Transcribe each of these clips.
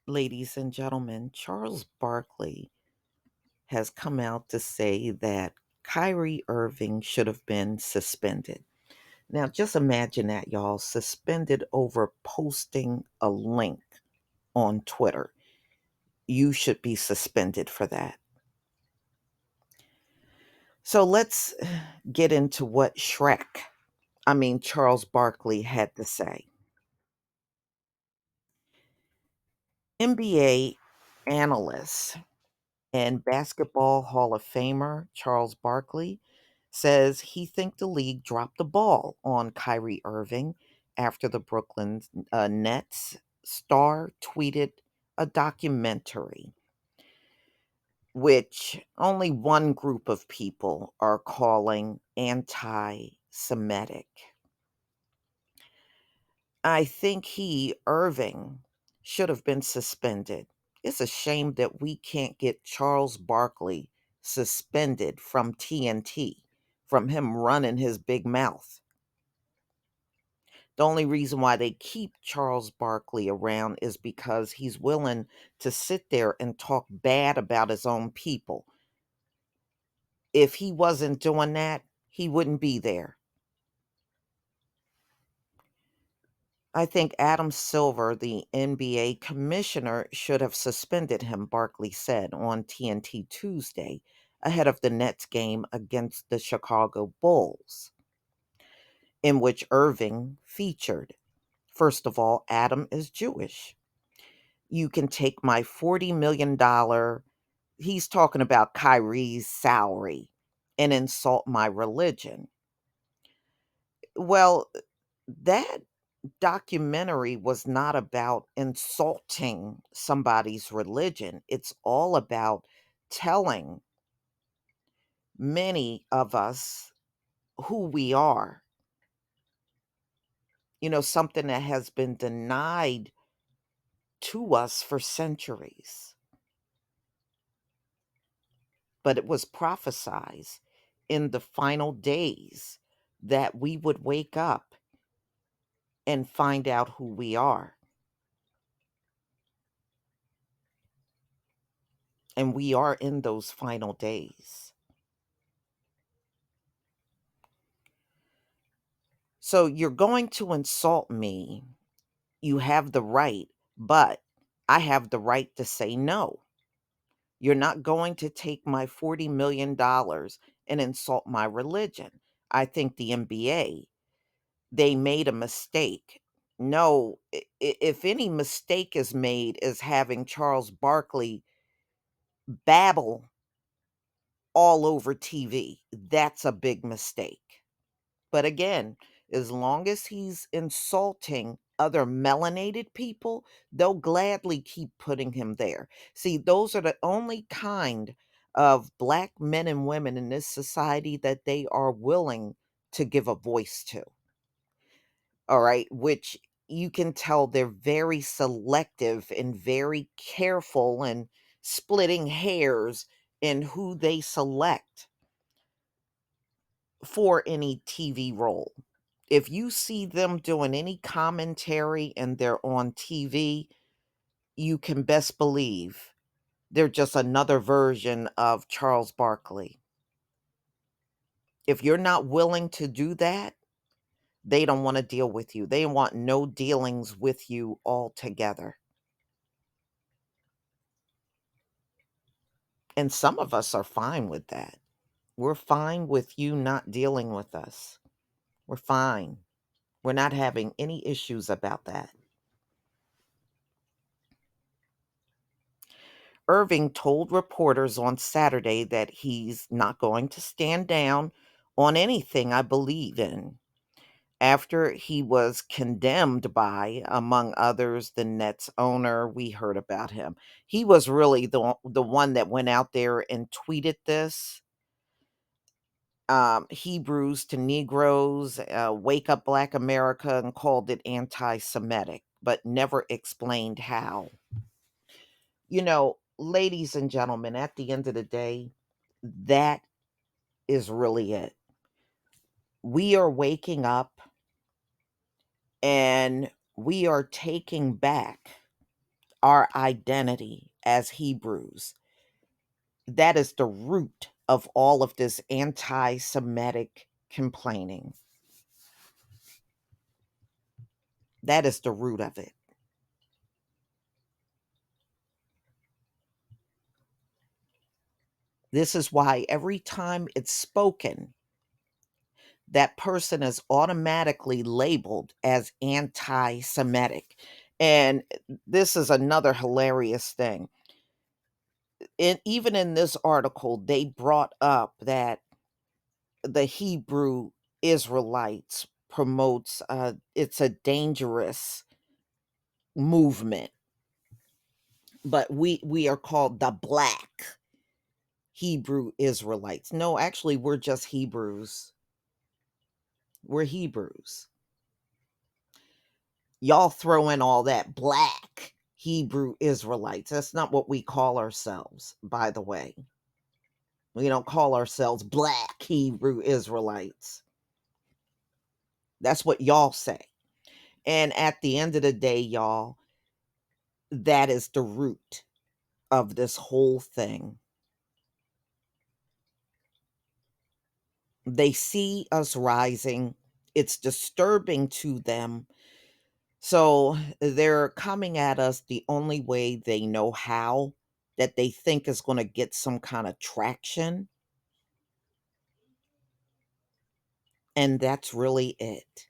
Ladies and gentlemen, Charles Barkley has come out to say that Kyrie Irving should have been suspended. Now, just imagine that, y'all, suspended over posting a link on Twitter. You should be suspended for that. So let's get into what Charles Barkley had to say. NBA analyst and Basketball Hall of Famer Charles Barkley says he thinks the league dropped the ball on Kyrie Irving after the Brooklyn Nets star tweeted a documentary, which only one group of people are calling anti Semitic. I think Irving, should have been suspended. It's a shame that we can't get Charles Barkley suspended from TNT, from him running his big mouth. The only reason why they keep Charles Barkley around is because he's willing to sit there and talk bad about his own people. If he wasn't doing that, he wouldn't be there. I think Adam Silver, the NBA commissioner, should have suspended him, Barkley said on TNT Tuesday, ahead of the Nets game against the Chicago Bulls, in which Irving featured. First of all, Adam is Jewish. You can take my $40 million, he's talking about Kyrie's salary, and insult my religion. Well, that documentary was not about insulting somebody's religion. It's all about telling many of us who we are. Something that has been denied to us for centuries. But it was prophesied in the final days that we would wake up and find out who we are. And we are in those final days. So you're going to insult me. You have the right, but I have the right to say no. You're not going to take my $40 million and insult my religion. I think the NBA, they made a mistake. No, if any mistake is made, is having Charles Barkley babble all over TV. That's a big mistake. But again, as long as he's insulting other melanated people, they'll gladly keep putting him there. See, those are the only kind of black men and women in this society that they are willing to give a voice to. All right, which you can tell they're very selective and very careful and splitting hairs in who they select for any TV role. If you see them doing any commentary and they're on TV, you can best believe they're just another version of Charles Barkley. If you're not willing to do that, they don't want to deal with you. They want no dealings with you altogether. And some of us are fine with that. We're fine with you not dealing with us. We're fine. We're not having any issues about that. Irving told reporters on Saturday that he's not going to stand down on anything I believe in. After he was condemned by, among others, the Nets owner, we heard about him. He was really the one that went out there and tweeted this. Hebrews to Negroes, wake up Black America, and called it anti Semitic, but never explained how. Ladies and gentlemen, at the end of the day, that is really it. We are waking up and we are taking back our identity as Hebrews. That is the root of all of this anti Semitic complaining. That is the root of it. This is why every time it's spoken, that person is automatically labeled as anti Semitic. And this is another hilarious thing. Even in this article, they brought up that the Hebrew Israelites promotes it's a dangerous movement, but we are called the black Hebrew Israelites. No, actually we're just Hebrews. We're Hebrews. Y'all throw in all that black Hebrew Israelites. That's not what we call ourselves, by the way. We don't call ourselves black Hebrew Israelites. That's what y'all say. And at the end of the day, y'all, that is the root of this whole thing. They see us rising. It's disturbing to them. So they're coming at us the only way they know how, that they think is going to get some kind of traction. And that's really it.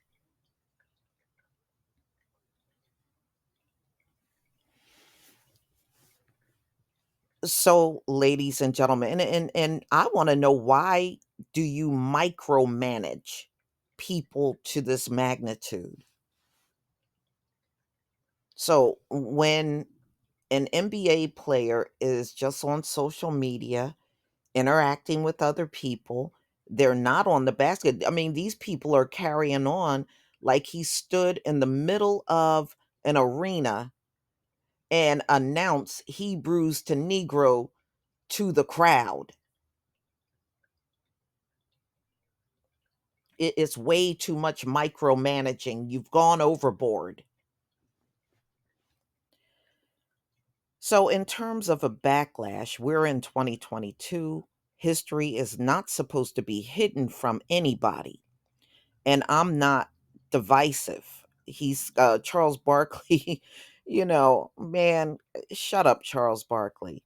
So, ladies and gentlemen, and I want to know, why do you micromanage people to this magnitude? So, when an NBA player is just on social media interacting with other people, they're not on the basket. I mean, these people are carrying on like he stood in the middle of an arena and announced Hebrews to Negro to the crowd. It's way too much micromanaging. You've gone overboard. So, in terms of a backlash, we're in 2022. History is not supposed to be hidden from anybody. And I'm not divisive. He's Charles Barkley, man, shut up, Charles Barkley.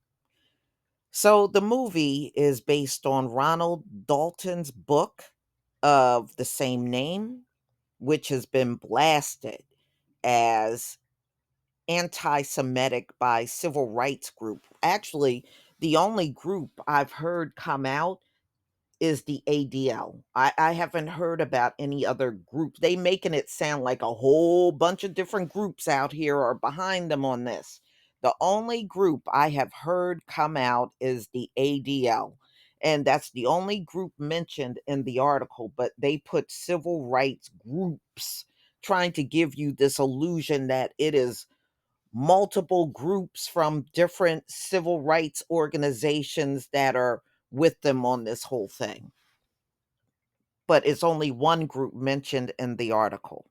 So, the movie is based on Ronald Dalton's book of the same name, which has been blasted as anti-Semitic by civil rights group. Actually, the only group I've heard come out is the ADL. I haven't heard about any other group. They making it sound like a whole bunch of different groups out here are behind them on this. The only group I have heard come out is the ADL. And that's the only group mentioned in the article, but they put civil rights groups, trying to give you this illusion that it is multiple groups from different civil rights organizations that are with them on this whole thing. But it's only one group mentioned in the article.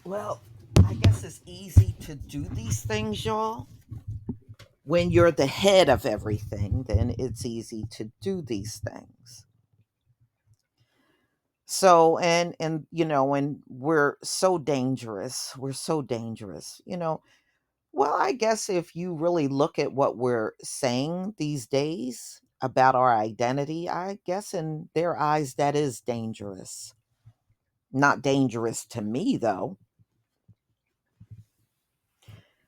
Well, I guess it's easy to do these things, y'all. When you're the head of everything, then it's easy to do these things. So, and we're so dangerous. We're so dangerous. Well, I guess if you really look at what we're saying these days about our identity, I guess in their eyes that is dangerous. Not dangerous to me, though.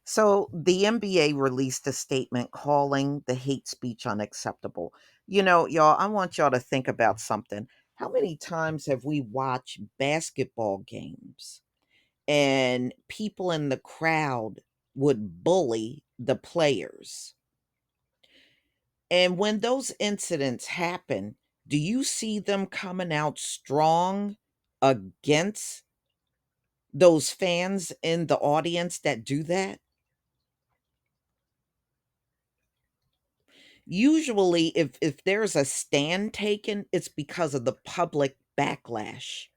So the NBA released a statement calling the hate speech unacceptable. Y'all, I want y'all to think about something. How many times have we watched basketball games and people in the crowd would bully the players? And when those incidents happen, do you see them coming out strong against those fans in the audience that do that? Usually, if there's a stand taken, it's because of the public backlash.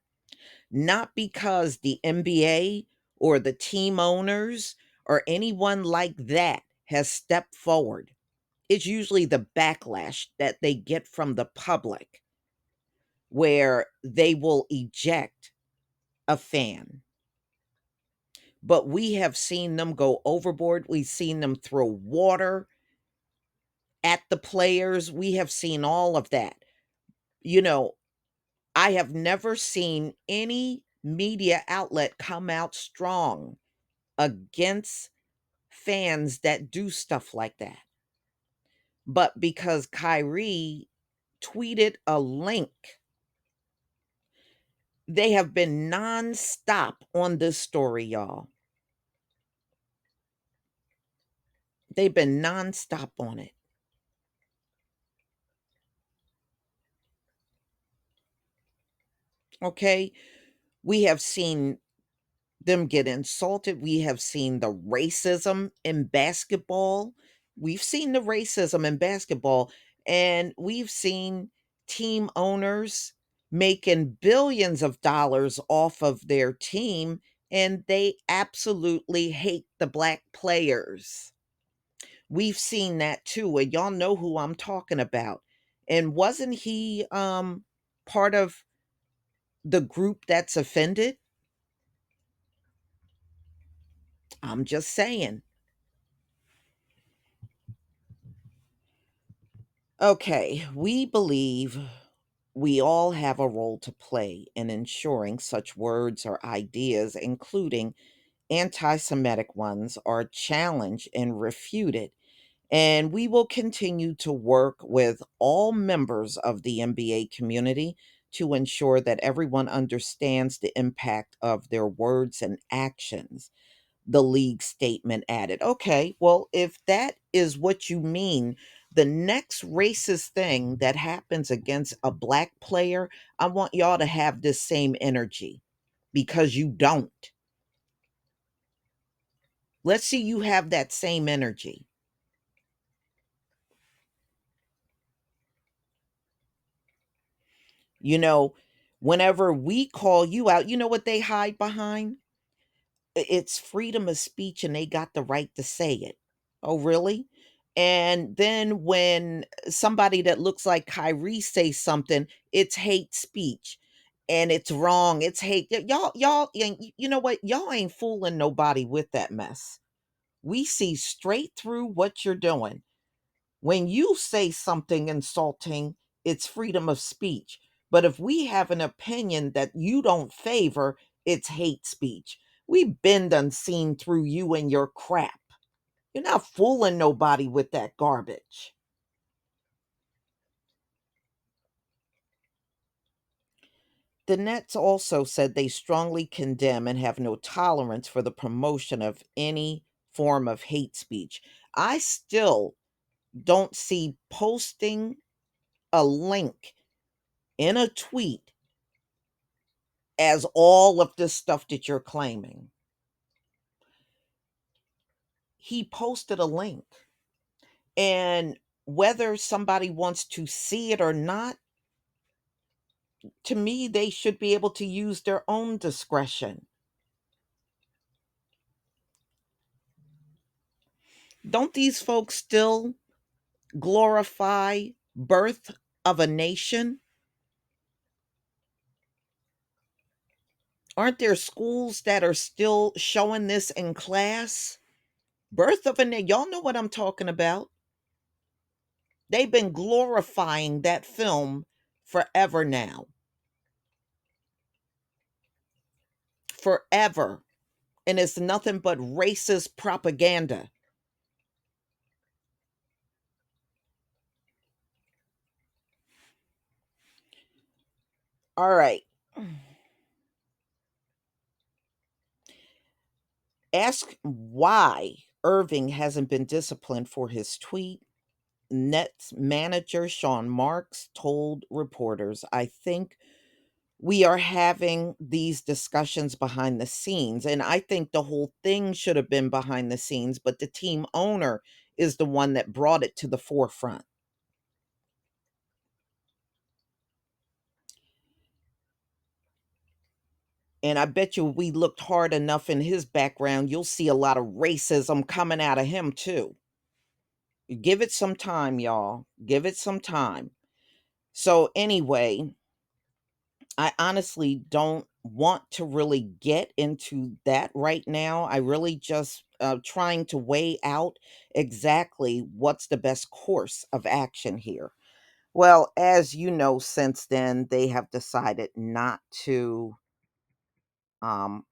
not because the NBA or the team owners or anyone like that has stepped forward. It's usually the backlash that they get from the public where they will eject a fan. But we have seen them go overboard. We've seen them throw water at the players. We have seen all of that. You know, I have never seen any media outlet come out strong against fans that do stuff like that. But because Kyrie tweeted a link, they have been nonstop on this story, y'all. They've been nonstop on it. Okay. We have seen them get insulted. We have seen the racism in basketball. We've seen the racism in basketball, and we've seen team owners making billions of dollars off of their team, and they absolutely hate the black players. We've seen that too, and y'all know who I'm talking about. And wasn't he part of the group that's offended? I'm just saying. Okay, we believe we all have a role to play in ensuring such words or ideas, including anti Semitic ones, are challenged and refuted. And we will continue to work with all members of the MBA community to ensure that everyone understands the impact of their words and actions. The league statement added. Okay, well, if that is what you mean, the next racist thing that happens against a black player, I want y'all to have this same energy because you don't. Let's see you have that same energy. You know, whenever we call you out, you know what they hide behind? It's freedom of speech and they got the right to say it. Oh, really? And then when somebody that looks like Kyrie says something, it's hate speech and it's wrong. It's hate. Y'all, you know what? Y'all ain't fooling nobody with that mess. We see straight through what you're doing. When you say something insulting, it's freedom of speech. But if we have an opinion that you don't favor, it's hate speech. We've been done seen through you and your crap. You're not fooling nobody with that garbage. The Nets also said they strongly condemn and have no tolerance for the promotion of any form of hate speech. I still don't see posting a link in a tweet as all of this stuff that you're claiming. He posted a link, and whether somebody wants to see it or not, to me, they should be able to use their own discretion. Don't these folks still glorify birth of a nation? Aren't there schools that are still showing this in class? Birth of a nation. Y'all know what I'm talking about. They've been glorifying that film forever now. Forever. And it's nothing but racist propaganda. All right. Ask why Irving hasn't been disciplined for his tweet. Nets manager Sean Marks told reporters, I think we are having these discussions behind the scenes. And I think the whole thing should have been behind the scenes, but the team owner is the one that brought it to the forefront. And I bet you if we looked hard enough in his background, you'll see a lot of racism coming out of him too. Give it some time, y'all. Give it some time. So, anyway, I honestly don't want to really get into that right now. I really just trying to weigh out exactly what's the best course of action here. Well, as you know, since then, they have decided not to um,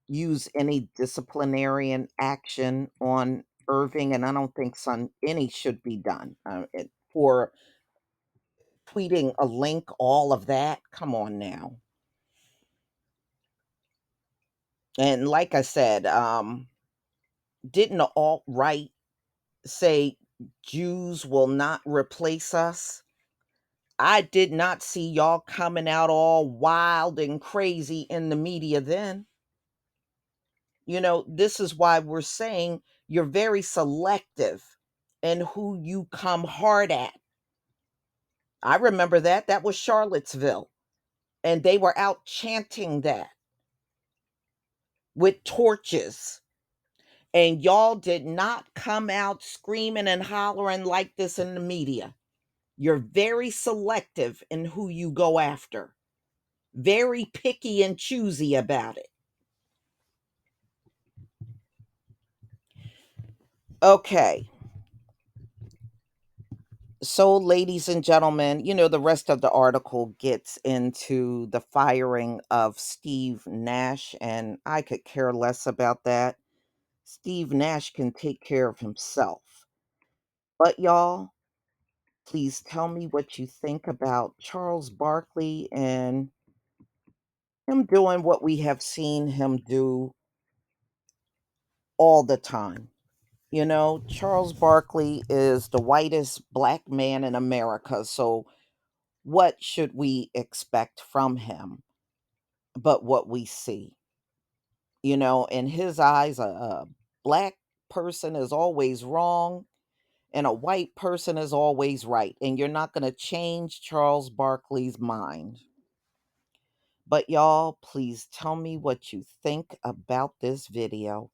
use any disciplinarian action on Irving, and I don't think any should be done for tweeting a link, all of that. Come on now. And like I said, didn't the alt right say Jews will not replace us? I did not see y'all coming out all wild and crazy in the media then. This is why we're saying you're very selective in who you come hard at. I remember that. That was Charlottesville. And they were out chanting that with torches. And y'all did not come out screaming and hollering like this in the media. You're very selective in who you go after, very picky and choosy about it. Okay. So, ladies and gentlemen, the rest of the article gets into the firing of Steve Nash, and I could care less about that. Steve Nash can take care of himself. But, y'all, please tell me what you think about Charles Barkley and him doing what we have seen him do all the time. Charles Barkley is the whitest black man in America. So, what should we expect from him but what we see? In his eyes, a black person is always wrong and a white person is always right. And you're not going to change Charles Barkley's mind. But y'all, please tell me what you think about this video.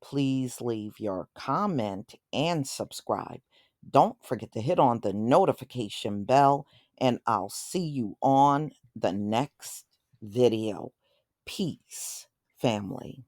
Please leave your comment and subscribe. Don't forget to hit on the notification bell, and I'll see you on the next video. Peace, family.